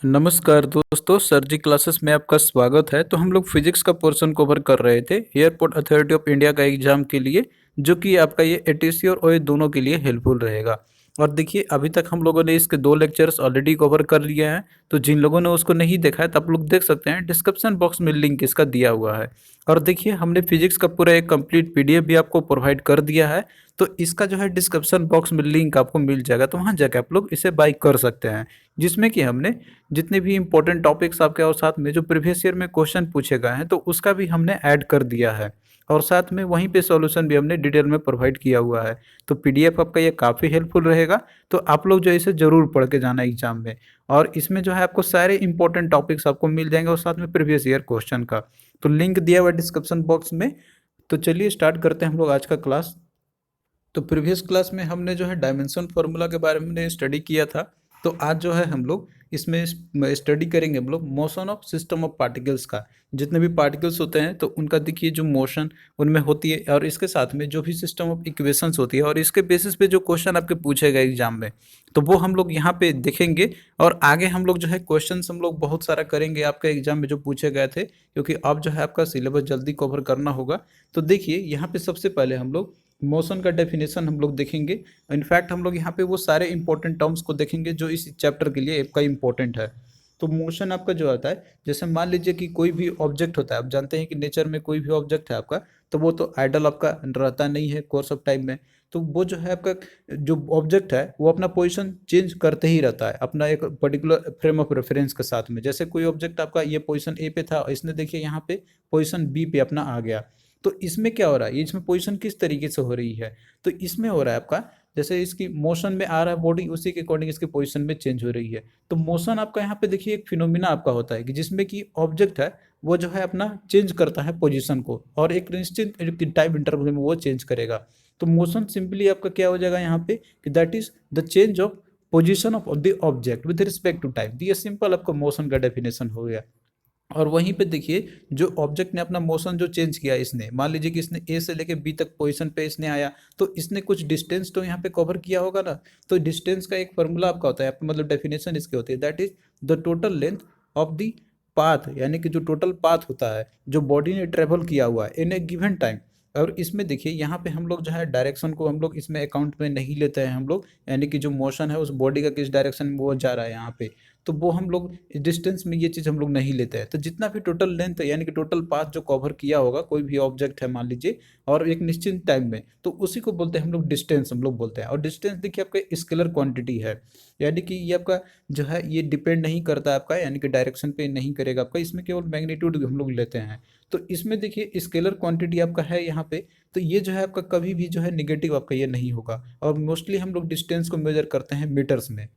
नमस्कार दोस्तों, सर जी क्लासेस में आपका स्वागत है। तो हम लोग फिजिक्स का पोर्शन कवर कर रहे थे एयरपोर्ट अथॉरिटी ऑफ इंडिया का एग्जाम के लिए, जो कि आपका ये एटीसी और ओए दोनों के लिए हेल्पफुल रहेगा। और देखिए, अभी तक हम लोगों ने इसके 2 लेक्चर्स ऑलरेडी कवर कर लिए हैं। तो जिन लोगों ने उसको नहीं देखा है तो आप लोग देख सकते हैं, डिस्क्रिप्शन बॉक्स में लिंक इसका दिया हुआ है। और देखिए, हमने फिजिक्स का पूरा एक कंप्लीट पीडीएफ भी आपको प्रोवाइड कर दिया है। तो इसका जो है डिस्क्रिप्शन बॉक्स में लिंक आपको मिल जाएगा, तो वहाँ जाकर आप लोग इसे बाई कर सकते हैं। जिसमें कि हमने जितने भी इंपॉर्टेंट टॉपिक्स आपके और साथ में जो प्रीवियस ईयर में क्वेश्चन पूछे गए हैं तो उसका भी हमने ऐड कर दिया है। और साथ में वहीं पे सॉल्यूशन भी हमने डिटेल में प्रोवाइड किया हुआ है। तो पीडीएफ आपका ये काफ़ी हेल्पफुल रहेगा। तो आप लोग जो है इसे ज़रूर पढ़ के जाना एग्जाम में। और इसमें जो है आपको सारे इंपॉर्टेंट टॉपिक्स आपको मिल जाएंगे और साथ में प्रीवियस ईयर क्वेश्चन का। तो लिंक दिया हुआ है डिस्क्रिप्शन बॉक्स में। तो चलिए स्टार्ट करते हैं हम लोग आज का क्लास। तो प्रीवियस क्लास में हमने जो है डायमेंशन फार्मूला के बारे में स्टडी किया था। तो आज जो है हम लोग इसमें स्टडी करेंगे हम लोग motion of system of particles का। जितने भी पार्टिकल्स होते हैं तो उनका देखिए जो मोशन उनमें होती है, और इसके साथ में जो भी सिस्टम ऑफ इक्वेशंस होती है और इसके बेसिस पे जो क्वेश्चन आपके पूछे गए एग्जाम में, तो वो हम लोग यहाँ पे देखेंगे। और आगे हम लोग जो है क्वेश्चंस हम लोग बहुत सारा करेंगे आपके एग्जाम में जो पूछे गए थे, क्योंकि अब जो है आपका सिलेबस जल्दी कवर करना होगा। तो देखिए, यहाँ पे सबसे पहले हम लोग मोशन का डेफिनेशन हम लोग देखेंगे। इनफैक्ट हम लोग यहाँ पे वो सारे इंपॉर्टेंट टर्म्स को देखेंगे जो इस चैप्टर के लिए आपका इंपॉर्टेंट है। तो मोशन आपका जो आता है, जैसे मान लीजिए कि कोई भी ऑब्जेक्ट होता है, आप जानते हैं कि नेचर में कोई भी ऑब्जेक्ट है आपका, तो वो तो आइडल आपका रहता नहीं है कोर्स ऑफ टाइम में। तो वो जो है आपका जो ऑब्जेक्ट है वो अपना पोजीशन चेंज करते ही रहता है अपना एक पर्टिकुलर फ्रेम ऑफ रेफरेंस के साथ में। जैसे कोई ऑब्जेक्ट आपका ये पोजीशन ए पे था, इसने देखिए यहाँ पे पोजीशन बी पे अपना आ गया। तो इसमें क्या हो रहा है, ये इसमें पोजीशन किस तरीके से हो रही है, तो इसमें हो रहा है आपका जैसे इसकी मोशन में आ रहा है बॉडी, उसी के अकॉर्डिंग इसकी पोजीशन में चेंज हो रही है। तो मोशन आपका यहाँ पे देखिए एक फिनोमिना आपका होता है कि जिसमें कि ऑब्जेक्ट है वो जो है अपना चेंज करता है पोजीशन को, और एक निश्चित टाइम इंटरवल में वो चेंज करेगा। तो मोशन सिंपली आपका क्या हो जाएगा यहाँ पे कि that is the change of position of the object with respect to time. ये सिंपल आपका मोशन का डेफिनेशन हो गया। और वहीं पे देखिए, जो ऑब्जेक्ट ने अपना मोशन जो चेंज किया, इसने मान लीजिए कि इसने ए से लेके बी तक पोजीशन पे इसने आया, तो इसने कुछ डिस्टेंस तो यहाँ पे कवर किया होगा ना। तो डिस्टेंस का एक फॉर्मूला आपका होता है, आपका मतलब डेफिनेशन इसकी होती है, that is the total length of the path, यानी कि जो टोटल पाथ होता है जो बॉडी ने ट्रेवल किया हुआ है इन ए गिवन टाइम। और इसमें देखिए यहाँ पे हम लोग जो है डायरेक्शन को हम लोग इसमें अकाउंट में नहीं लेते हैं हम लोग, यानी कि जो मोशन है उस बॉडी का किस डायरेक्शन में वो जा रहा है यहाँ पे, तो वो हम लोग डिस्टेंस में ये चीज़ हम लोग नहीं लेते हैं। तो जितना भी टोटल लेंथ है यानी कि टोटल पाथ जो कवर किया होगा कोई भी ऑब्जेक्ट है मान लीजिए, और एक निश्चित टाइम में, तो उसी को बोलते हैं हम लोग डिस्टेंस हम लोग बोलते हैं। और डिस्टेंस देखिए आपका स्केलर क्वांटिटी है, यानी कि ये आपका जो है ये डिपेंड नहीं करता आपका, यानी कि डायरेक्शन पे नहीं करेगा आपका, इसमें केवल मैग्नीट्यूड हम लोग लेते हैं। तो इसमें देखिए स्केलर क्वांटिटी आपका है यहाँ पे। तो ये जो है आपका कभी भी जो है निगेटिव आपका ये नहीं होगा। और मोस्टली हम लोग डिस्टेंस को मेजर करते हैं मीटर्स में।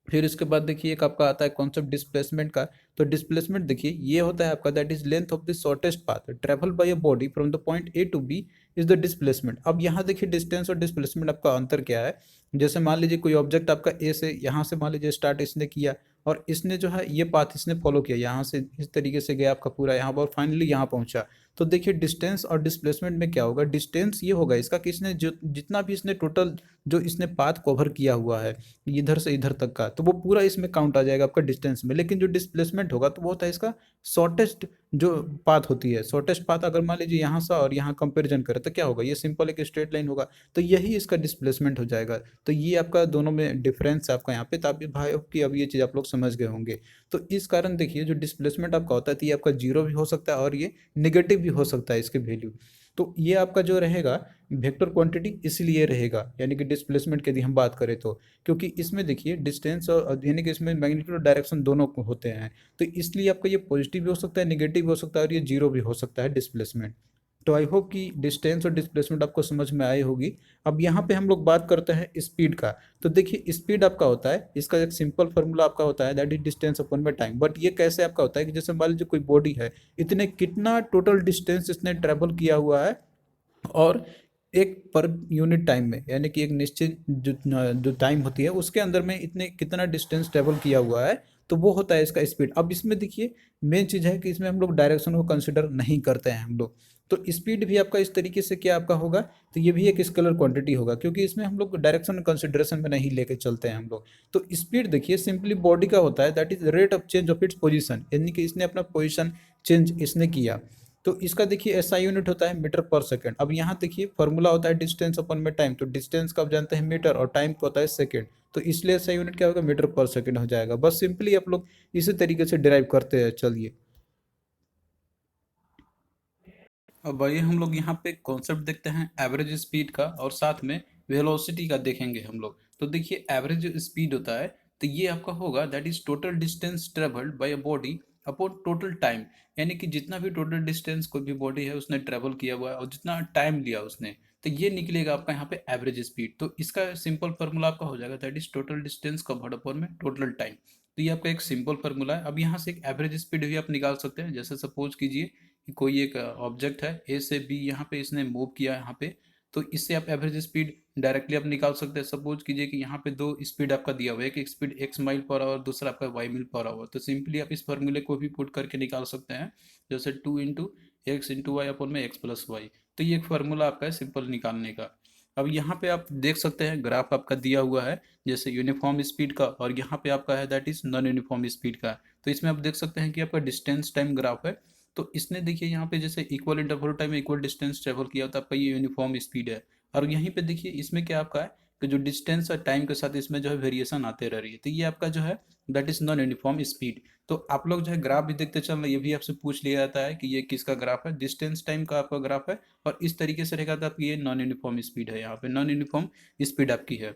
फिर इसके बाद देखिए एक आपका आता है कॉन्सेप्ट डिस्प्लेसमेंट का। तो डिस्प्लेसमेंट देखिए ये होता है आपका that is length of the shortest path travel by a body from the point A to B is the displacement. अब यहाँ देखिए डिस्टेंस और डिस्प्लेसमेंट आपका अंतर क्या है। जैसे मान लीजिए कोई ऑब्जेक्ट आपका ए से यहाँ से मान लीजिए स्टार्ट इसने किया, और इसने जो है ये पाथ इसने फॉलो किया, यहाँ से इस तरीके से गया आपका पूरा यहाँ पर, फाइनली यहाँ पहुँचा। तो देखिए डिस्टेंस और डिस्प्लेसमेंट में क्या होगा, डिस्टेंस ये होगा इसका कि इसने जो जितना भी इसने टोटल जो इसने पाथ कवर किया हुआ है इधर से इधर तक का, तो वो पूरा इसमें काउंट आ जाएगा आपका डिस्टेंस में। लेकिन जो डिस्प्लेसमेंट होगा तो वो होता है इसका शॉर्टेस्ट जो पाथ होती है, शॉर्टेस्ट पाथ अगर मान लीजिए यहाँ से और यहाँ कंपेरिजन करें तो क्या होगा, ये सिंपल एक स्ट्रेट लाइन होगा, तो यही इसका डिस्प्लेसमेंट हो जाएगा। तो ये आपका दोनों में डिफरेंस है आपका यहाँ पे। तो आप भाई की अब ये चीज़ आप लोग समझ गए होंगे। तो इस कारण देखिए जो डिस्प्लेसमेंट आपका होता है तो ये आपका जीरो भी हो सकता है और ये निगेटिव भी हो सकता है इसके वैल्यू। तो ये आपका जो रहेगा वेक्टर क्वांटिटी इसलिए रहेगा, यानी कि डिस्प्लेसमेंट की यदि हम बात करें तो, क्योंकि इसमें देखिए डिस्टेंस और यानी कि इसमें मैग्नीट्यूड और डायरेक्शन दोनों होते हैं। तो इसलिए आपका ये पॉजिटिव भी हो सकता है, नेगेटिव भी हो सकता है, और ये जीरो भी हो सकता है डिस्प्लेसमेंट। तो आई होप कि डिस्टेंस और डिस्प्लेसमेंट आपको समझ में आई होगी। अब यहाँ पे हम लोग बात करते हैं स्पीड का। तो देखिए स्पीड आपका होता है, इसका एक सिंपल फार्मूला आपका होता है दैट इज डिस्टेंस अपॉन में टाइम। बट ये कैसे आपका होता है कि जैसे मान लीजिए कोई बॉडी है, इतने कितना टोटल डिस्टेंस इसने ट्रेवल किया हुआ है, और एक पर यूनिट टाइम में, यानी कि एक निश्चित जो टाइम होती है उसके अंदर में इतने कितना डिस्टेंस ट्रेवल किया हुआ है, तो वो होता है इसका स्पीड। अब इसमें देखिए मेन चीज़ है कि इसमें हम लोग डायरेक्शन को कंसिडर नहीं करते हैं हम लोग। तो स्पीड भी आपका इस तरीके से क्या आपका होगा, तो ये भी एक स्केलर क्वांटिटी होगा, क्योंकि इसमें हम लोग डायरेक्शन कंसिडरेशन में नहीं लेके चलते हैं हम लोग। तो स्पीड देखिए सिंपली बॉडी का होता है, that is rate of change of its position, यानी कि इसने अपना पोजीशन चेंज इसने किया। तो इसका देखिए एसआई यूनिट होता है मीटर पर सेकंड। अब यहाँ देखिए फॉर्मूला होता है डिस्टेंस अपन में टाइम, तो डिस्टेंस का आप जानते हैं मीटर और टाइम का होता है सेकंड, तो इसलिए एसआई यूनिट क्या होगा, मीटर पर सेकंड हो जाएगा। बस सिंपली आप लोग इसी तरीके से डिराइव करते हैं। चलिए अब आइए हम लोग यहाँ पे कॉन्सेप्ट देखते हैं एवरेज स्पीड का, और साथ में वेलोसिटी का देखेंगे हम लोग। तो देखिए एवरेज स्पीड होता है, तो ये आपका होगा that is total distance travelled by a body upon total time, यानी कि जितना भी टोटल डिस्टेंस कोई भी बॉडी है उसने ट्रेवल किया हुआ है और जितना टाइम लिया उसने, तो ये निकलेगा आपका यहाँ पे एवरेज स्पीड। तो इसका सिंपल फार्मूला आपका हो जाएगा that is total distance covered upon में टोटल टाइम। तो ये आपका एक सिंपल फार्मूला है। अब यहाँ से एक एवरेज स्पीड भी आप निकाल सकते हैं। जैसे सपोज कीजिए कि कोई एक ऑब्जेक्ट है ए से बी, यहाँ पे इसने मूव किया यहाँ पे, तो इससे आप एवरेज स्पीड डायरेक्टली आप निकाल सकते हैं। सपोज कीजिए कि यहाँ पे दो स्पीड आपका दिया हुआ है, एक speed x mile per hour, दूसरा आपका वाई मील पर आवर। तो सिंपली आप इस फॉर्मूले को भी पुट करके निकाल सकते हैं, जैसे 2 × x × y अपन में x + y। तो ये एक फार्मूला आपका है सिंपल निकालने का। अब यहाँ पे आप देख सकते हैं ग्राफ आपका दिया हुआ है, जैसे यूनिफॉर्म स्पीड का, और यहाँ पे आपका है that is non uniform speed का। तो इसमें आप देख सकते हैं कि आपका डिस्टेंस टाइम ग्राफ है। तो इसने देखिए यहाँ पे जैसे इक्वल इंटरवल टाइम में इक्वल डिस्टेंस ट्रेवल किया, तो आपका ये यूनिफॉर्म स्पीड है। और यहीं पे देखिए इसमें क्या आपका है कि जो डिस्टेंस और टाइम के साथ इसमें जो है वेरिएशन आते रह रही है, तो ये आपका जो है that is non uniform speed. तो आप लोग जो है ग्राफ भी देखते चल रहे, ये भी आपसे पूछ लिया जाता है कि ये किसका ग्राफ है, डिस्टेंस टाइम का आपका ग्राफ है, और इस तरीके से रहेगा तो आपकी ये नॉन यूनिफॉर्म स्पीड है, यहाँ पे नॉन यूनिफॉर्म स्पीड आपकी है।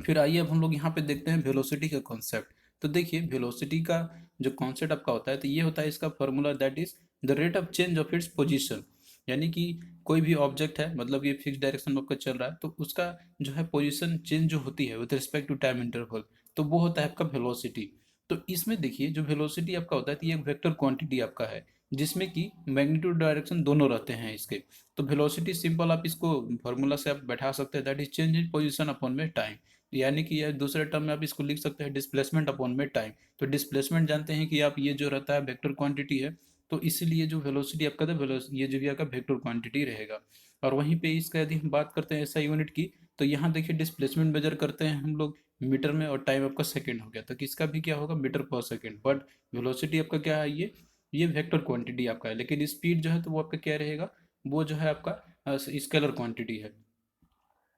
फिर आइए अब हम लोग यहाँ पे देखते हैं वेलोसिटी का कॉन्सेप्ट। तो देखिए वेलोसिटी का जो कॉन्सेप्ट आपका होता है, तो ये होता है इसका formula that is the rate of change of its position, यानी कि कोई भी ऑब्जेक्ट है, मतलब ये फिक्स डायरेक्शन में आपका चल रहा है, तो उसका जो है पोजीशन चेंज जो होती है with respect to time interval, तो वो होता है आपका वेलोसिटी। तो इसमें देखिए जो वेलोसिटी आपका होता है, तो ये वेक्टर क्वांटिटी आपका है, जिसमें कि मैग्नीट्यूड डायरेक्शन दोनों रहते हैं इसके। तो वेलोसिटी सिंपल आप इसको फॉर्मूला से आप बैठा सकते हैं, that is change in position upon में टाइम, यानी कि यह दूसरे टर्म में आप इसको लिख सकते हैं डिस्प्लेसमेंट अपॉन में टाइम। तो डिस्प्लेसमेंट जानते हैं कि आप ये जो रहता है वेक्टर क्वांटिटी है, तो इसीलिए जो वेलोसिटी आपका था ये जो भी आपका वेक्टर क्वांटिटी रहेगा। और वहीं पे इसका यदि हम बात करते हैं ऐसा यूनिट की, तो यहाँ देखिए डिस्प्लेसमेंट मेजर करते हैं हम लोग मीटर में, और टाइम आपका सेकेंड हो गया, तो किसका भी क्या होगा metre per second. But velocity आपका क्या है, ये वेक्टर क्वांटिटी आपका है, लेकिन स्पीड जो है तो वो आपका क्या रहेगा, वो जो है आपका स्केलर क्वांटिटी है।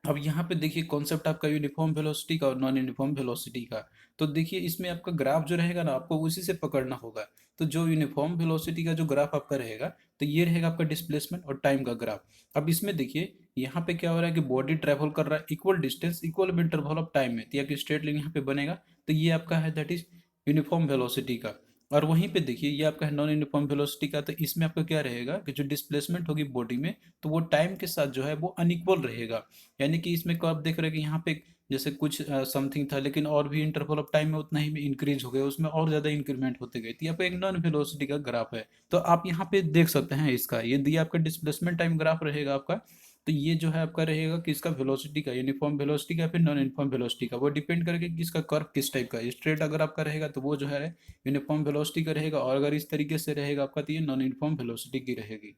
अब यहाँ पे देखिए कॉन्सेप्ट आपका यूनिफॉर्म वेलोसिटी का और नॉन यूनिफॉर्म वेलोसिटी का। तो देखिए इसमें आपका ग्राफ जो रहेगा ना, आपको उसी से पकड़ना होगा। तो जो यूनिफॉर्म वेलोसिटी का जो ग्राफ आपका रहेगा, तो ये रहेगा आपका डिस्प्लेसमेंट और टाइम का ग्राफ। अब इसमें देखिए यहाँ पे क्या हो रहा है कि बॉडी ट्रेवल कर रहा है equal distance equal interval of time में, तो या स्ट्रेट लाइन यहाँ पे बनेगा, तो ये आपका है दैट इज यूनिफॉर्म वेलोसिटी का। और वहीं पे देखिए ये आपका है नॉन यूनिफॉर्म वेलोसिटी का, तो इसमें आपका क्या रहेगा कि जो डिस्प्लेसमेंट होगी बॉडी में, तो वो टाइम के साथ जो है वो अनइक्वल रहेगा। यानी कि इसमें को आप देख रहे हैं कि यहाँ पे जैसे कुछ समथिंग था, लेकिन और भी इंटरवल ऑफ टाइम में उतना ही में इंक्रीज हो गया, उसमें और ज़्यादा इंक्रीमेंट होते गए, तो यहाँ पे एक नॉन वेलोसिटी का ग्राफ है। तो आप यहाँ पे देख सकते हैं इसका, ये दिया आपका डिस्प्लेसमेंट टाइम ग्राफ रहेगा आपका। तो ये जो है आपका रहेगा कि इसका वेलोसिटी का, यूनिफॉर्म वेलोसिटी का, फिर नॉन यूनिफॉर्म वेलोसिटी का, वो डिपेंड करेगा कि इसका कर्व किस टाइप का है। स्ट्रेट अगर आपका रहेगा तो वो जो है यूनिफॉर्म वेलोसिटी का रहेगा, और अगर इस तरीके से रहेगा आपका तो ये नॉन यूनिफॉर्म वेलोसिटी की रहेगी।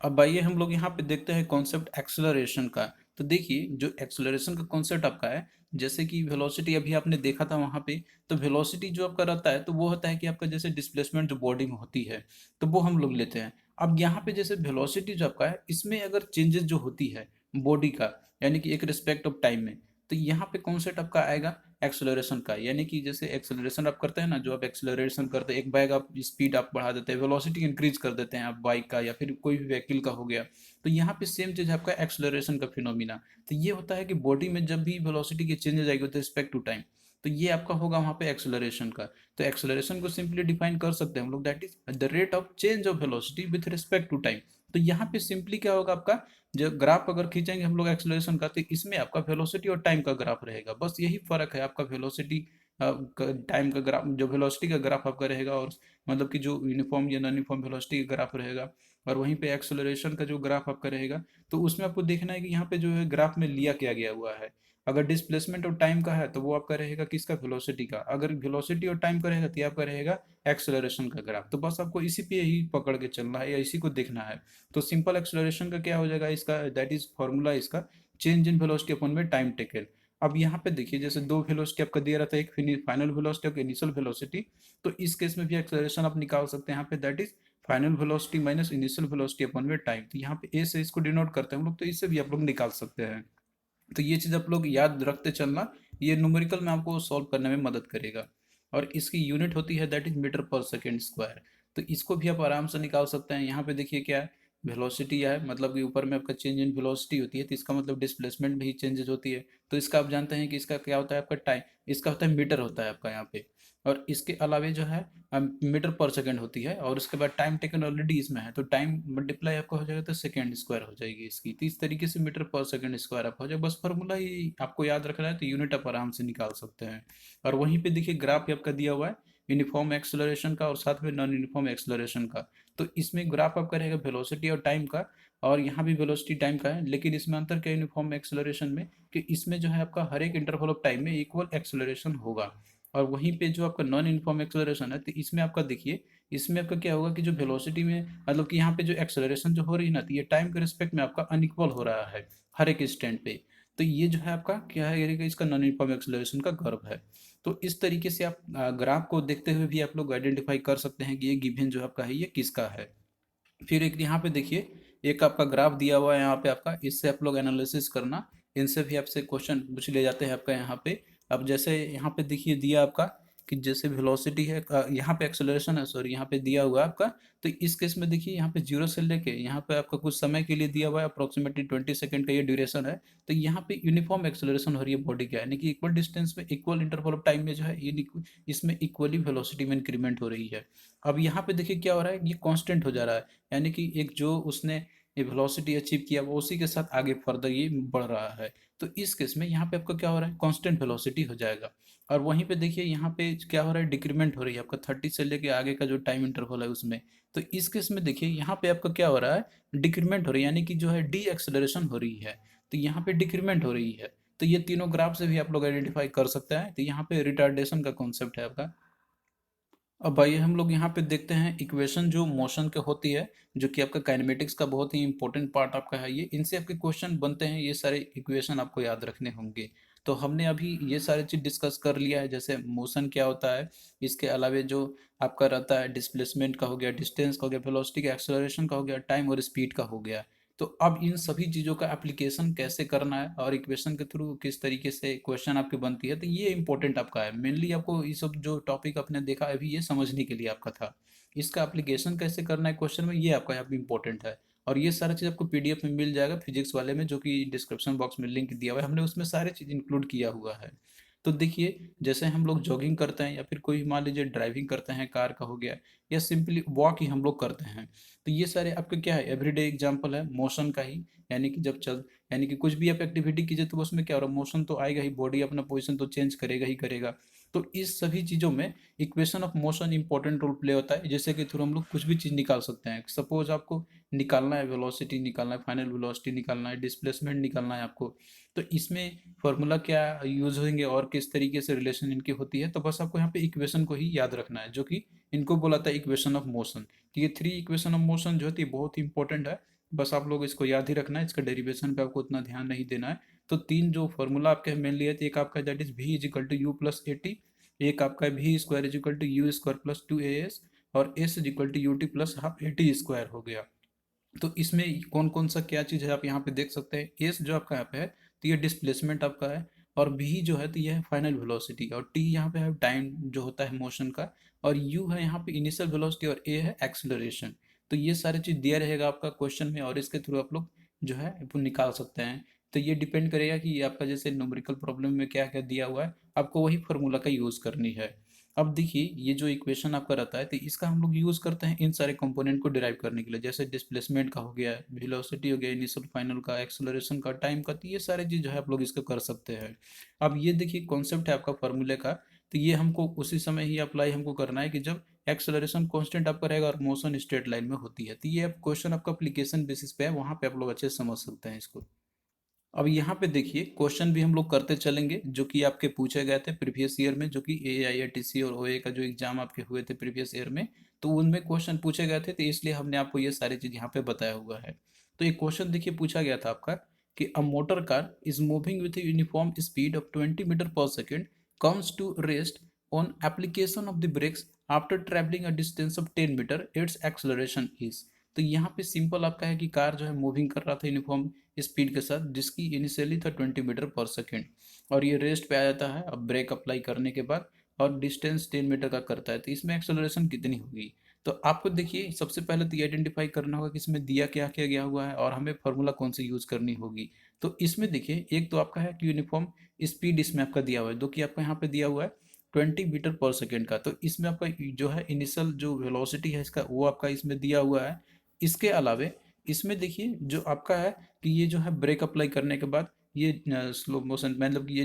अब आइए हम लोग यहाँ पे देखते हैं कॉन्सेप्ट एक्सेलरेशन का। तो देखिए जो एक्सेलरेशन का कॉन्सेप्ट आपका है, जैसे कि वेलोसिटी अभी आपने देखा था वहाँ पे, तो वेलोसिटी जो आपका रहता है तो वो होता है कि आपका जैसे डिस्प्लेसमेंट जो बॉडी में होती है, तो वो हम लोग लेते हैं। अब यहाँ पे जैसे वेलोसिटी जो आपका है, इसमें अगर चेंजेस जो होती है बॉडी का, यानी कि एक रिस्पेक्ट ऑफ टाइम में, तो यहाँ पे कॉन्सेप्ट आपका आएगा एक्सेलरेशन का। यानी कि जैसे एक्सेलरेशन आप करते हैं ना, जो आप एक्सेलरेशन करते हैं, एक बाइक आप स्पीड आप बढ़ा देते हैं, वेलोसिटी इंक्रीज कर देते हैं आप बाइक का या फिर कोई भी व्हीकल का हो गया, तो यहाँ पे सेम चीज़ आपका एक्सेलरेशन का फिनोमिना। तो ये होता है कि बॉडी में जब भी वेलोसिटी की चेंजेस आएगी विद रिस्पेक्ट टू टाइम, तो ये आपका होगा वहाँ पे एक्सेलरेशन का। तो एक्सेलरेशन को सिंपली डिफाइन कर सकते हैं हम लोग that is the rate of change of velocity with respect to time. तो यहाँ पे सिंपली क्या होगा आपका, जो ग्राफ अगर खींचेंगे हम लोग एक्सेलरेशन का, तो इसमें आपका वेलोसिटी और टाइम का ग्राफ रहेगा, बस यही फर्क है आपका वेलोसिटी टाइम का ग्राफ, जो वेलोसिटी का ग्राफ आपका रहेगा, और मतलब कि जो यूनिफॉर्म या नॉन यूनिफॉर्म वेलोसिटी का ग्राफ रहेगा, और वहीं पे एक्सेलरेशन का जो ग्राफ आपका रहेगा। तो उसमें आपको देखना है कि यहाँ पे जो है ग्राफ में लिया क्या गया हुआ है। अगर डिस्प्लेसमेंट और टाइम का है तो वो आपका रहेगा किसका, वेलोसिटी का। अगर वेलोसिटी और टाइम का रहेगा तो ये आपका रहेगा एक्सेलरेशन का ग्राफ। तो बस आपको इसी पे ही पकड़ के चलना है या इसी को देखना है। तो सिंपल एक्सेलरेशन का क्या हो जाएगा, इसका दैट इज फॉर्मूला इसका चेंज इन वेलोसिटी अपॉन में टाइम टेकन। अब यहाँ पे देखिए जैसे दो वेलोसिटी आपका दिया रहता है, एक फाइनल वेलोसिटी और इनिशियल वेलोसिटी। तो इस केस में भी एक्सेलरेशन आप निकाल सकते हैं यहाँ पे, that is final velocity minus initial velocity upon में टाइम। तो यहाँ पे ए से इसको डिनोट करते हैं हम लोग, तो इससे भी आप लोग निकाल सकते हैं। तो ये चीज़ आप लोग याद रखते चलना, ये न्यूमेरिकल में आपको सॉल्व करने में मदद करेगा। और इसकी यूनिट होती है that is metre per second square. तो इसको भी आप आराम से निकाल सकते हैं। यहाँ पे देखिए क्या है, वेलोसिटी है, मतलब कि ऊपर में आपका चेंज इन वेलोसिटी होती है, तो इसका मतलब डिस्प्लेसमेंट भी चेंजेस होती है। तो इसका आप जानते हैं कि इसका क्या होता है आपका टाइम, इसका होता है मीटर होता है आपका यहाँ पे। और इसके अलावे जो है मीटर पर सेकंड होती है, और उसके बाद टाइम टेकन ऑलरेडी इसमें है, तो टाइम मल्टीप्लाई आपका हो जाएगा तो सेकंड स्क्वायर हो जाएगी इसकी। तो इस तरीके से मीटर पर सेकंड स्क्वायर आपका हो जाएगा। बस फॉर्मूला ही आपको याद रखना है, तो यूनिट आप आराम से निकाल सकते हैं। और वहीं पे देखिए ग्राफ आपका दिया हुआ है यूनिफॉर्म एक्सेलरेशन का और साथ में नॉन यूनिफॉर्म एक्सेलरेशन का। तो इसमें ग्राफ आपका रहेगा वेलोसिटी और टाइम का, और यहाँ भी वेलोसिटी टाइम का है, लेकिन इसमें अंतर क्या यूनिफॉर्म एक्सेलरेशन में, कि इसमें जो है आपका हर एक इंटरवल ऑफ टाइम में इक्वल एक्सेलरेशन होगा। और वहीं पे जो आपका नॉन यूनिफॉर्म एक्सेलरेशन है, तो इसमें आपका देखिए, इसमें आपका क्या होगा कि जो वेलोसिटी में मतलब कि यहाँ पे जो एक्सेलरेशन जो हो रही है ना, तो ये टाइम के रिस्पेक्ट में आपका अनइक्वल हो रहा है हर एक स्टैंड पे। तो ये जो है आपका क्या है, ये इसका नॉन यूनिफॉर्म एक्सेलरेशन का कर्व है। तो इस तरीके से आप ग्राफ को देखते हुए भी आप लोग आइडेंटिफाई कर सकते हैं कि ये गिवन जो आपका है ये किसका है। फिर एक यहाँ पे देखिए, एक आपका ग्राफ दिया हुआ है यहाँ पे आपका, इससे आप लोग एनालिसिस करना। इनसे भी आपसे क्वेश्चन पूछ लिए जाते हैं आपका यहाँ पे। अब जैसे यहाँ पे देखिए दिया आपका कि जैसे वेलोसिटी है, यहाँ पे एक्सेलरेशन है, सॉरी यहाँ पे दिया हुआ है आपका। तो इस केस में देखिए यहाँ पे जीरो से लेके यहाँ पे आपका कुछ समय के लिए दिया हुआ है, अप्रोक्सीमेटली 20 सेकंड का ये ड्यूरेशन है। तो यहाँ पे यूनिफॉर्म एक्सेलरेशन हो रही है बॉडी का, यानी कि इक्वल डिस्टेंस में इक्वल इंटरवल ऑफ टाइम में जो है ये इसमें इक्वली वेलोसिटी में इंक्रीमेंट हो रही है। अब यहाँ पे देखिए क्या हो रहा है, ये कांस्टेंट हो जा रहा है, यानी कि एक जो उसने ये वेलोसिटी अचीव किया वो उसी के साथ आगे फर्दर ये बढ़ रहा है। तो इस केस में यहाँ पे आपका क्या हो रहा है, कांस्टेंट वेलोसिटी हो जाएगा। और वहीं पे देखिए यहाँ पे क्या हो रहा है, डिक्रीमेंट हो रही है आपका 30 से लेके आगे का जो टाइम इंटरवल है उसमें। तो इस केस में देखिए यहाँ पे आपका क्या हो रहा है, डिक्रीमेंट हो रही है, यानी कि जो है डी एक्सेलरेशन हो रही है। तो यहाँ पे डिक्रीमेंट हो रही है। तो ये तीनों ग्राफ से भी आप लोग आइडेंटिफाई कर सकते हैं। तो यहाँ पे रिटार्डेशन का कॉन्सेप्ट है आपका। अब आइए हम लोग यहाँ पे देखते हैं इक्वेशन जो मोशन के होती है, जो कि आपका काइनेमेटिक्स का बहुत ही इंपॉर्टेंट पार्ट आपका है। ये इनसे आपके क्वेश्चन बनते हैं, ये सारे इक्वेशन आपको याद रखने होंगे। तो हमने अभी ये सारे चीज डिस्कस कर लिया है, जैसे मोशन क्या होता है, इसके अलावे जो आपका रहता है डिस्प्लेसमेंट का हो गया, डिस्टेंस का हो गया, वेलोसिटी का, एक्सेलरेशन का हो गया, टाइम और स्पीड का हो गया। तो अब इन सभी चीज़ों का एप्लीकेशन कैसे करना है और इक्वेशन के थ्रू किस तरीके से क्वेश्चन आपकी बनती है, तो ये इंपॉर्टेंट आपका है। मेनली आपको ये सब जो टॉपिक आपने देखा अभी ये समझने के लिए आपका था। इसका एप्लीकेशन कैसे करना है क्वेश्चन में, ये आपका यहाँ पे इंपॉर्टेंट है। और ये सारा चीज़ आपको पीडीएफ में मिल जाएगा फिजिक्स वाले में, जो कि डिस्क्रिप्शन बॉक्स में लिंक दिया हुआ है, हमने उसमें सारे चीज़ इंक्लूड किया हुआ है। तो देखिए जैसे हम लोग जॉगिंग करते हैं या फिर कोई मान लीजिए ड्राइविंग करते हैं, कार का हो गया, या सिंपली वॉक ही हम लोग करते हैं। तो ये सारे आपके क्या है, एवरीडे एग्जांपल है मोशन का ही। यानी कि जब चल यानी कि कुछ भी आप एक्टिविटी कीजिए तो उसमें क्या हो रहा है, मोशन तो आएगा ही, बॉडी अपना पोजीशन तो चेंज करेगा ही करेगा। तो इस सभी चीज़ों में equation of motion important role play होता है, जैसे कि थ्रू हम लोग कुछ भी चीज़ निकाल सकते हैं। सपोज आपको निकालना है वेलोसिटी, निकालना है फाइनल वेलोसिटी, निकालना है डिस्प्लेसमेंट, निकालना है आपको। तो इसमें फॉर्मूला क्या यूज होंगे और किस तरीके से रिलेशन इनकी होती है, तो बस आपको यहाँ पे इक्वेशन को ही याद रखना है, जो कि इनको बोला था इक्वेशन ऑफ मोशन। तो ये थ्री इक्वेशन ऑफ मोशन जो होती है बहुत ही इंपॉर्टेंट है। बस आप लोग इसको याद ही रखना है, इसका डेरिवेशन पे आपको उतना ध्यान नहीं देना है। तो तीन जो फॉर्मूला आपके मेनली है, तो एक आपका that is v is equal to u plus a t, एक आपका v square is equal to u square plus two a s, और s is equal to u t plus half a t square हो गया। तो इसमें कौन कौन सा क्या चीज़ है आप यहाँ पे देख सकते हैं। एस जो आपका यहाँ पे है तो ये डिस्प्लेसमेंट आपका है, और बी जो है तो ये है फाइनल वेलोसिटी, और टी यहाँ पे है टाइम जो होता है मोशन का, और यू है यहाँ पे इनिशियल वेलोसिटी, और ए है एक्सेलरेशन। तो ये सारी चीज़ दिया रहेगा आपका क्वेश्चन में, और इसके थ्रू आप लोग जो है वो निकाल सकते हैं। तो ये डिपेंड करेगा कि ये आपका जैसे न्यूमेरिकल प्रॉब्लम में क्या क्या दिया हुआ है, आपको वही फार्मूला का यूज़ करनी है। अब देखिए ये जो इक्वेशन आपका रहता है तो इसका हम लोग यूज़ करते हैं इन सारे कंपोनेंट को डिराइव करने के लिए, जैसे डिस्प्लेसमेंट का हो गया, वेलोसिटी हो गया, इनिशियल फाइनल का, एक्सेलरेशन का, टाइम का। तो ये सारे चीज़ जो है आप लोग इसका कर सकते हैं। अब ये देखिए कॉन्सेप्ट है आपका फार्मूले का, तो ये हमको उसी समय ही अप्लाई हमको करना है कि जब एक्सेलरेशन कांस्टेंट आपका रहेगा और मोशन स्ट्रेट लाइन में होती है। तो ये अब क्वेश्चन आपका एप्लीकेशन बेसिस पे है, वहाँ पे आप लोग अच्छे से समझ सकते हैं इसको। अब यहाँ पे देखिए क्वेश्चन भी हम लोग करते चलेंगे जो कि आपके पूछे गए थे प्रीवियस ईयर में, जो कि AIRTC और OA का जो एग्जाम आपके हुए थे प्रीवियस ईयर में, तो उनमें क्वेश्चन पूछे गए थे, तो इसलिए हमने आपको ये सारी चीज़ यहाँ पे बताया हुआ है। तो एक क्वेश्चन देखिए पूछा गया था आपका कि a motor car is moving with uniform speed of 20 metre per second comes to rest on application of the brakes after travelling a distance of 10 metre, its acceleration is. तो यहाँ पे सिंपल आपका है कि कार जो है moving कर रहा था यूनिफॉर्म स्पीड के साथ, जिसकी इनिशियली था 20 मीटर पर सेकेंड, और ये रेस्ट पे आ जाता है अब ब्रेक अप्लाई करने के बाद, और डिस्टेंस 10 मीटर का करता है, तो इसमें एक्सेलरेशन कितनी होगी। तो आपको देखिए सबसे पहले तो ये आइडेंटिफाई करना होगा कि इसमें दिया क्या क्या गया हुआ है और हमें फार्मूला कौन सी यूज करनी होगी। तो इसमें देखिए एक तो आपका है कि यूनिफॉर्म स्पीड इसमें आपका दिया हुआ है, जो कि आपका यहाँ पे दिया हुआ है 20 मीटर पर सेकेंड का, तो इसमें आपका जो है इनिशियल जो वेलोसिटी है इसका वो आपका इसमें दिया हुआ है। इसके अलावे इसमें देखिए जो आपका है कि ये जो है ब्रेक अप्लाई करने के बाद ये स्लो मोशन मतलब कि ये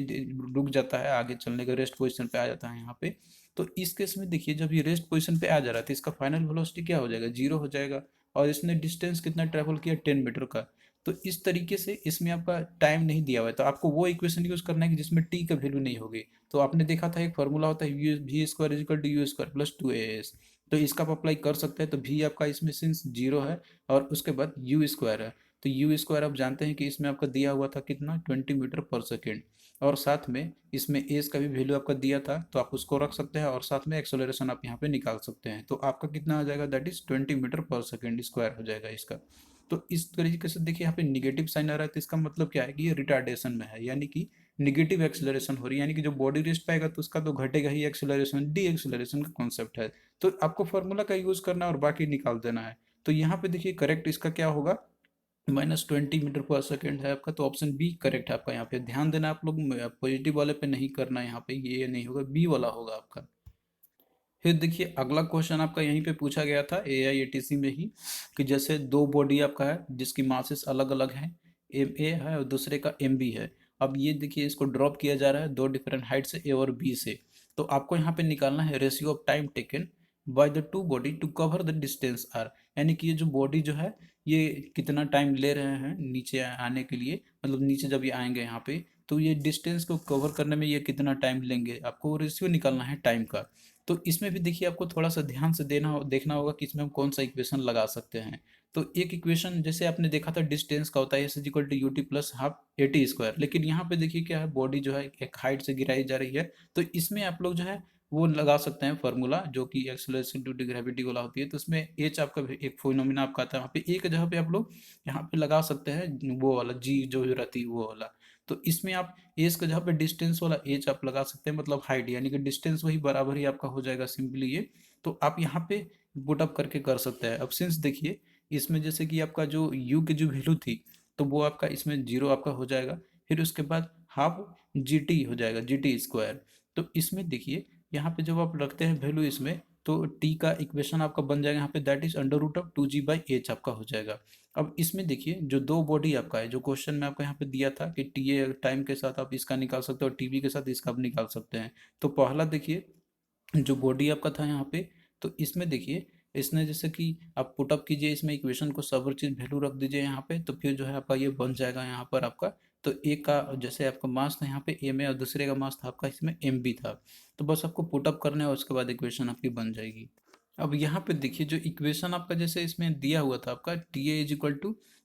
रुक जाता है आगे चलने का, रेस्ट पोजीशन पे आ जाता है यहाँ पे। तो इस केस में देखिए जब ये रेस्ट पोजीशन पे आ जा रहा था, इसका फाइनल वेलोसिटी क्या हो जाएगा, जीरो हो जाएगा, और इसने डिस्टेंस कितना ट्रेवल किया 10 मीटर का। तो इस तरीके से इसमें आपका टाइम नहीं दिया हुआ है, तो आपको वो इक्वेशन यूज करना है कि जिसमें टी का वैल्यू नहीं होगी। तो आपने देखा था एक फार्मूला होता है v² = u² + 2as, तो इसका आप अप्लाई कर सकते हैं। तो भी आपका इसमें सिंस जीरो है और उसके बाद u² है, तो u² आप जानते हैं कि इसमें आपका दिया हुआ था कितना 20 मीटर पर सेकेंड, और साथ में इसमें एज का भी वैल्यू आपका दिया था, तो आप उसको रख सकते हैं, और साथ में एक्सेलरेशन आप यहाँ पे निकाल सकते हैं, तो आपका कितना आ जाएगा, that is 20 metre per second square हो जाएगा इसका। तो इस तरीके से देखिए यहाँ पे निगेटिव साइन आ रहा है, तो इसका मतलब क्या है कि ये रिटार्डेशन में है, यानी कि निगेटिव एक्सेलरेशन हो रही है, यानी कि जो बॉडी रेस्ट पाएगा तो उसका तो घटेगा ही एक्सेलरेशन, डी एक्सेलरेशन का कॉन्सेप्ट है। तो आपको फार्मूला का यूज करना है और बाकी निकाल देना है। तो यहाँ पे देखिए करेक्ट इसका क्या होगा, -20 मीटर पर सेकेंड है आपका, तो ऑप्शन बी करेक्ट है आपका। यहाँ पे ध्यान देना आप लोग, पॉजिटिव वाले पे नहीं करना है, यहाँ पे ये नहीं होगा, बी वाला होगा आपका। फिर देखिए अगला क्वेश्चन आपका यहीं पे पूछा गया था AIATC में ही, कि जैसे दो बॉडी आपका है जिसकी मासेस अलग अलग हैं, MA है और दूसरे का MB है। अब ये देखिए इसको ड्रॉप किया जा रहा है दो डिफरेंट हाइट से, A और B से। तो आपको यहाँ पे निकालना है ratio of time taken by the two body to cover the distance r, यानी कि ये जो बॉडी जो है ये कितना टाइम ले रहे हैं नीचे आने के लिए, मतलब नीचे जब ये आएंगे यहाँ पे तो ये डिस्टेंस को कवर करने में ये कितना टाइम लेंगे, आपको रेशियो निकालना है टाइम का। तो इसमें भी देखिए आपको थोड़ा सा ध्यान से देखना होगा कि इसमें हम कौन सा इक्वेशन लगा सकते हैं। तो एक इक्वेशन जैसे आपने देखा था डिस्टेंस का होता है S = UT+½ AT², लेकिन यहाँ पे देखिए क्या है, बॉडी जो है एक हाइट से गिराई जा रही है, तो इसमें आप लोग जो है वो लगा सकते हैं फार्मूला जो कि एक्सेलरेशन ड्यू टू ग्रेविटी वाला होती है। तो उसमें एच आपका एक फोनोमिना आपका आता है, वहाँ पे एक जगह पे आप लोग यहाँ पे लगा सकते हैं वो वाला जी जो रहती है वो वाला। तो इसमें आप एज का जहाँ पे डिस्टेंस वाला एज आप लगा सकते हैं, मतलब हाइट, यानी कि डिस्टेंस वही बराबर ही आपका हो जाएगा सिंपली ये। तो आप यहाँ पे पुटअप करके कर सकते हैं। अब सिंस देखिए इसमें जैसे कि आपका जो यू की जो वैल्यू थी तो वो आपका इसमें जीरो आपका हो जाएगा, फिर उसके बाद हाफ GT हो जाएगा, GT²। तो इसमें देखिए यहाँ पे जब आप रखते हैं वैल्यू इसमें, तो टी का इक्वेशन आपका बन जाएगा यहाँ पे, दैट इज √2g/h आपका हो जाएगा। अब इसमें देखिए जो दो बॉडी आपका है, जो क्वेश्चन में आपको यहाँ पे दिया था कि TA टाइम के साथ आप इसका निकाल सकते हो और TB के साथ इसका आप निकाल सकते हैं। तो पहला देखिए जो बॉडी आपका था यहाँ पे, तो इसमें देखिए इसने जैसे कि आप पुटअप कीजिए इसमें इक्वेशन को, सब चीज़ वैल्यू रख दीजिए यहाँ पे, तो फिर जो है आपका ये बन जाएगा यहाँ पर आपका। तो एक का जैसे आपका मास था यहाँ पे M है और दूसरे का मास था आपका इसमें MB था। तो बस आपको पुटअप करना है और उसके बाद इक्वेशन आपकी बन जाएगी। अब यहाँ पे देखिए जो इक्वेशन आपका जैसे इसमें दिया हुआ था आपका TA =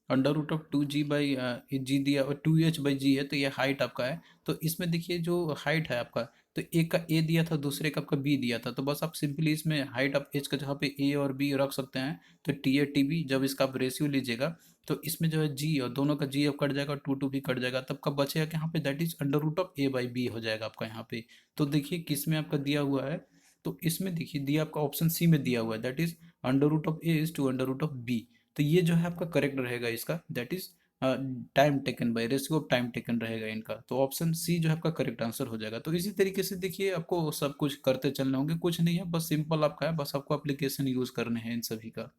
√2g/g दिया और 2h/g है, तो ये हाइट आपका है। तो इसमें देखिए जो हाइट है आपका, तो एक का A दिया था दूसरे का आपका B दिया था, तो बस आप सिंपली इसमें हाइट आप एच का जहाँ पे A और B रख सकते हैं। तो TA TB जब इसका आप रेशियो लीजिएगा तो इसमें जो है G और दोनों का G अब कट जाएगा, 2 भी कट जाएगा, तब कब बचेगा कि यहाँ पे दैट इज √A/B हो जाएगा आपका यहाँ पे। तो देखिए किस में आपका दिया हुआ है, तो इसमें देखिए दिया आपका ऑप्शन सी में दिया हुआ है, दैट इज √A/√B। तो ये जो है आपका करेक्ट रहेगा इसका, that is time taken bye ratio of time taken रहेगा इनका। तो ऑप्शन सी जो है आपका करेक्ट आंसर हो जाएगा। तो इसी तरीके से देखिए आपको सब कुछ करते चलने होंगे, कुछ नहीं है, बस सिंपल आपका है, बस आपको एप्लीकेशन यूज करने हैं इन सभी का।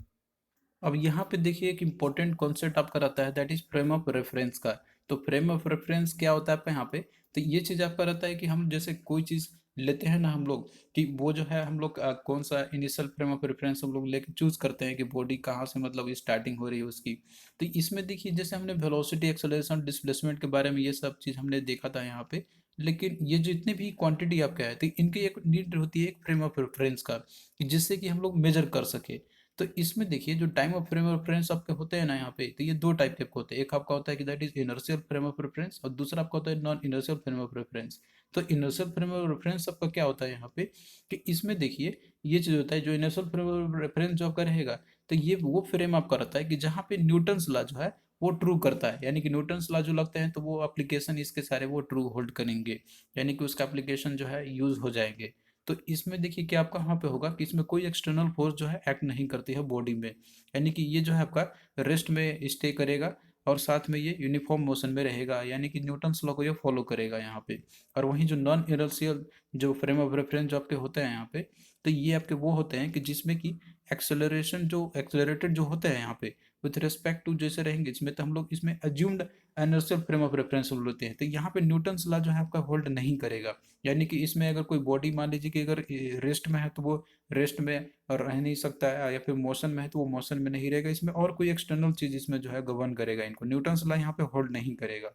अब यहाँ पे देखिए एक इम्पोर्टेंट कॉन्सेप्ट आपका रहता है, that is frame of reference का। तो फ्रेम ऑफ रेफरेंस क्या होता है आपका यहाँ पे, तो ये चीज़ आपका रहता है कि हम जैसे कोई चीज़ लेते हैं ना हम लोग, कि वो जो है हम लोग कौन सा इनिशियल फ्रेम ऑफ रेफरेंस हम लोग लेके चूज करते हैं कि बॉडी कहाँ से मतलब स्टार्टिंग हो रही है उसकी। तो इसमें देखिए जैसे हमने वेलोसिटी, एक्सेलरेशन, डिस्प्लेसमेंट के बारे में ये सब चीज़ हमने देखा था यहाँ पे। लेकिन ये जितने भी क्वांटिटी आप कहे थे इनकी एक नीड होती है एक फ्रेम ऑफ रेफरेंस का, कि जिससे कि हम लोग मेजर कर सके। तो इसमें देखिए जो time of frame of reference आपके होते हैं ना यहाँ पे, तो ये दो टाइप के होते हैं। एक आपका होता है कि that is inertial frame of reference, और दूसरा आपका होता है non inertial frame of reference. तो इनर्शियल फ्रेम ऑफ रेफरेंस आपका क्या होता है यहाँ पे, कि इसमें देखिए ये चीज़ होता है जो इनर्शियल फ्रेम ऑफ रेफरेंस जो आपका रहेगा, तो ये वो फ्रेम आपका रहता है कि जहाँ पे न्यूटन्स लॉ जो है वो ट्रू करता है, यानी कि न्यूटन्स लॉ जो लगते हैं तो वो एप्लीकेशन इसके सारे वो ट्रू होल्ड करेंगे, यानी कि उसका एप्लीकेशन जो है यूज हो जाएंगे। तो इसमें देखिए क्या आपका वहाँ पे होगा कि इसमें कोई एक्सटर्नल फोर्स जो है एक्ट नहीं करती है बॉडी में, यानी कि ये जो है आपका रेस्ट में स्टे करेगा, और साथ में ये यूनिफॉर्म मोशन में रहेगा, यानी कि न्यूटन्स लॉ को ये फॉलो करेगा यहाँ पे। और वहीं जो नॉन इनर्शियल जो फ्रेम ऑफ रेफरेंस जो आपके होते हैं यहाँ पे, तो ये आपके वो होते हैं कि जिसमें कि एक्सेलरेशन जो एक्सेलरेटेड जो होते हैं यहाँ पे विथ रिस्पेक्ट टू जैसे रहेंगे, इसमें तो हम लोग इसमें assumed inertial frame of reference लेते हैं, तो यहाँ पे न्यूटन्स लॉ जो है आपका होल्ड नहीं करेगा। यानी कि इसमें अगर कोई बॉडी मान लीजिए कि अगर रेस्ट में है तो वो रेस्ट में रह नहीं सकता है, या फिर मोशन में है तो वो मोशन में नहीं रहेगा, इसमें और कोई एक्सटर्नल चीज इसमें जो है गवर्न करेगा, इनको न्यूटन्स लॉ यहाँ पे होल्ड नहीं करेगा।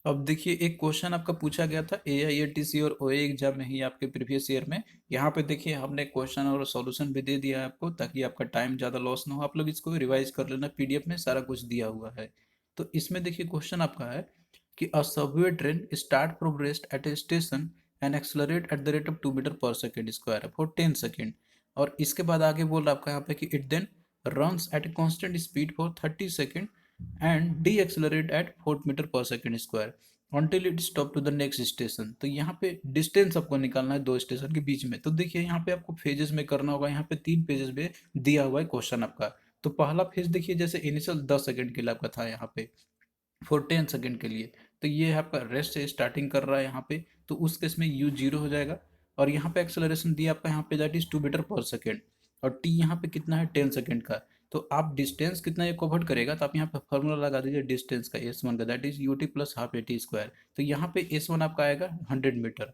अब देखिए एक क्वेश्चन आपका पूछा गया था AIATC और OA एग्जाम में ही आपके प्रीवियस ईयर में। यहाँ पे देखिए हमने क्वेश्चन और सॉल्यूशन भी दे दिया है आपको, ताकि आपका टाइम ज़्यादा लॉस ना हो, आप लोग इसको रिवाइज कर लेना, PDF में सारा कुछ दिया हुआ है। तो इसमें देखिए क्वेश्चन आपका है कि a subway train start from rest at a station and accelerate at the rate of 2 metre per second square for 10 second. और इसके बाद आगे बोल रहा है आपका यहाँ पे कि it then runs at a constant speed for 30 seconds and de-accelerate at 4 metre per second square until it stop to the next station। तो यहाँ पे डिस्टेंस आपको निकालना है दो स्टेशन के बीच में। तो देखिए यहाँ पे आपको फेजेस में करना होगा, यहाँ पे 3 पेजेस में दिया हुआ है क्वेश्चन आपका। तो पहला फेज देखिए जैसे इनिशियल 10 सेकंड के लिए आपका था यहाँ पे फॉर 10 सेकंड के लिए, तो ये आपका रेस्ट से स्टार्टिंग कर रहा है यहाँ पे, तो उस केस में यू जीरो हो जाएगा। और यहाँ पे एक्सेलरेशन दिया आपका यहाँ पे that is 2 metre per second, और टी यहाँ पे कितना है 10 सेकेंड का। तो आप डिस्टेंस कितना ये कवर करेगा, तो आप यहाँ पे फॉर्मूला लगा दीजिए डिस्टेंस का S1 का, that is UT plus half AT square. तो यहाँ पे S1 आपका आएगा 100 मीटर।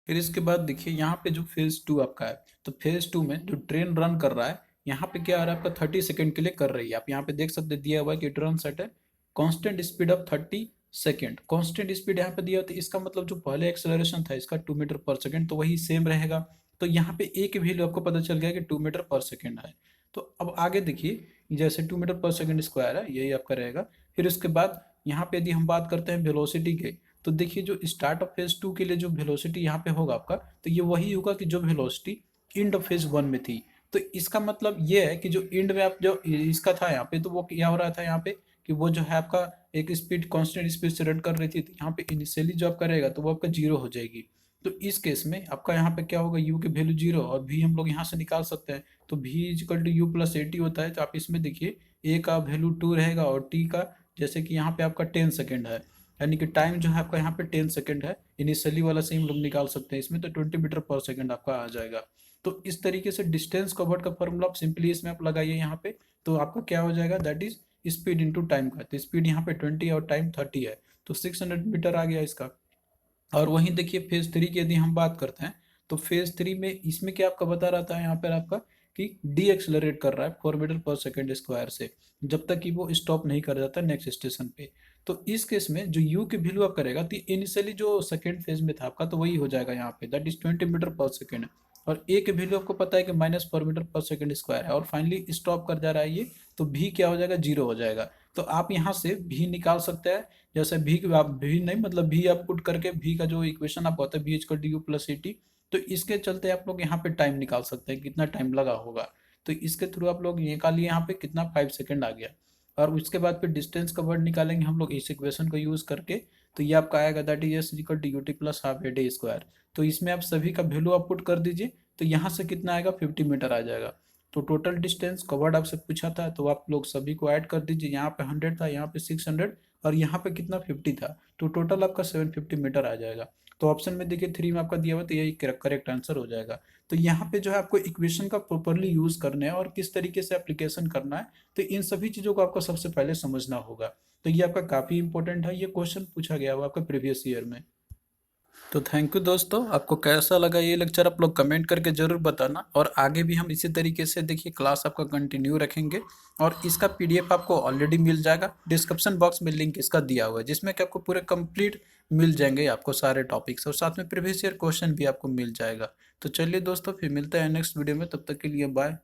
फिर इसके बाद देखिए यहाँ पे जो फेज टू आपका है, तो फेज टू में जो ट्रेन रन कर रहा है, यहाँ पे क्या आ रहा है आपका 30 सेकंड के लिए कर रही है। आप यहाँ पे देख सकते दिया हुआ है कि ट्रेन सेट है constant speed of 30 second. Constant speed यहाँ पे दिया होता है, इसका मतलब जो पहले एक्सेलरेशन था इसका 2 मीटर पर सेकंड, तो वही सेम रहेगा। तो यहाँ पे एक वैल्यू आपको पता चल गया कि 2 मीटर पर सेकंड है। तो अब आगे देखिए जैसे 2 मीटर पर सेकंड स्क्वायर है यही आपका रहेगा। फिर उसके बाद यहाँ पे यदि हम बात करते हैं वेलोसिटी के, तो देखिए जो स्टार्ट ऑफ फेज टू के लिए जो वेलोसिटी यहाँ पे होगा आपका, तो ये वही होगा कि जो velocity end of phase one में थी। तो इसका मतलब ये है कि जो इंड में आप जो इसका था यहाँ पे, तो वो क्या हो रहा था यहाँ पे कि वो जो है आपका एक स्पीड कांस्टेंट स्पीड से रन कर रही थी, तो यहाँ पे इनिशियली जो आपका रहेगा तो वो आपका जीरो हो जाएगी। तो इस केस में आपका यहाँ पे क्या होगा, यू की वैल्यू जीरो, और भी हम लोग यहाँ से निकाल सकते हैं। तो भी is equal to u plus AT होता है। तो आप इसमें देखिए ए का वैल्यू 2 रहेगा और टी का जैसे कि यहाँ पे आपका 10 सेकेंड है, यानी कि टाइम जो है आपका यहाँ पे 10 सेकेंड है, इनिशियली वाला से हम लोग निकाल सकते हैं इसमें, तो 20 मीटर पर सेकेंड आपका आ जाएगा। तो इस तरीके से डिस्टेंस कवर्ड का फॉर्मूला आप सिंपली इसमें आप लगाइए यहाँ पे, तो आपका क्या हो जाएगा that is speed into time का। तो स्पीड यहाँ पे 20 और टाइम 30 है, तो 600 मीटर आ गया इसका। और वहीं देखिए फेज थ्री की यदि हम बात करते हैं, तो फेज थ्री में इसमें क्या आपका बता रहा था यहाँ पर आपका कि डी एक्सलरेट कर रहा है 4 मीटर पर सेकेंड स्क्वायर से, जब तक कि वो स्टॉप नहीं कर जाता नेक्स्ट स्टेशन पे। तो इस केस में जो यू की वैल्यू आप करेगा, तो इनिशियली जो सेकेंड फेज में था आपका, तो वही हो जाएगा यहाँ पे that is 20 metre per second. और ए की वैल्यू आपको पता है कि -4 मीटर पर सेकेंड स्क्वायर है, और फाइनली स्टॉप कर जा रहा है ये, तो भी क्या हो जाएगा, जीरो हो जाएगा। तो आप यहाँ से भी निकाल सकते हैं, जैसे भी आप भी नहीं मतलब भी आप पुट करके भी का जो इक्वेशन आपको होता है v equal to u plus AT, तो इसके चलते आप लोग यहाँ पे टाइम निकाल सकते हैं कितना टाइम लगा होगा। तो इसके थ्रू आप लोग निकालिए यहाँ पे कितना 5 सेकेंड आ गया। और उसके बाद फिर डिस्टेंस का वर्ड निकालेंगे हम लोग इस इक्वेशन को यूज करके, तो ये आपका आएगा that is s equal to u t plus half AT square. तो इसमें आप सभी का वैल्यू आप पुट कर दीजिए, तो यहाँ से कितना आएगा 50 मीटर आ जाएगा। तो टोटल डिस्टेंस कवर्ड आपसे पूछा था, तो आप लोग सभी को ऐड कर दीजिए, यहाँ पे 100 था, यहाँ पे 600, और यहाँ पे कितना 50 था, तो टोटल आपका 750 मीटर आ जाएगा। तो ऑप्शन में देखिए 3 में आपका दिया हुआ, तो यही करेक्ट आंसर हो जाएगा। तो यहाँ पे जो है आपको इक्वेशन का प्रॉपरली यूज करना है और किस तरीके से एप्लीकेशन करना है, तो इन सभी चीज़ों को आपको सबसे पहले समझना होगा। तो ये आपका काफ़ी इंपॉर्टेंट है, ये क्वेश्चन पूछा गया हुआ आपका प्रीवियस ईयर में। तो थैंक यू दोस्तों, आपको कैसा लगा ये लेक्चर आप लोग कमेंट करके ज़रूर बताना। और आगे भी हम इसी तरीके से देखिए क्लास आपका कंटिन्यू रखेंगे। और इसका पीडीएफ आपको ऑलरेडी मिल जाएगा, डिस्क्रिप्शन बॉक्स में लिंक इसका दिया हुआ है, जिसमें कि आपको पूरे कंप्लीट मिल जाएंगे आपको सारे टॉपिक्स, और साथ में प्रीवियस ईयर क्वेश्चन भी आपको मिल जाएगा। तो चलिए दोस्तों, फिर मिलते हैं नेक्स्ट वीडियो में, तब तक के लिए बाय।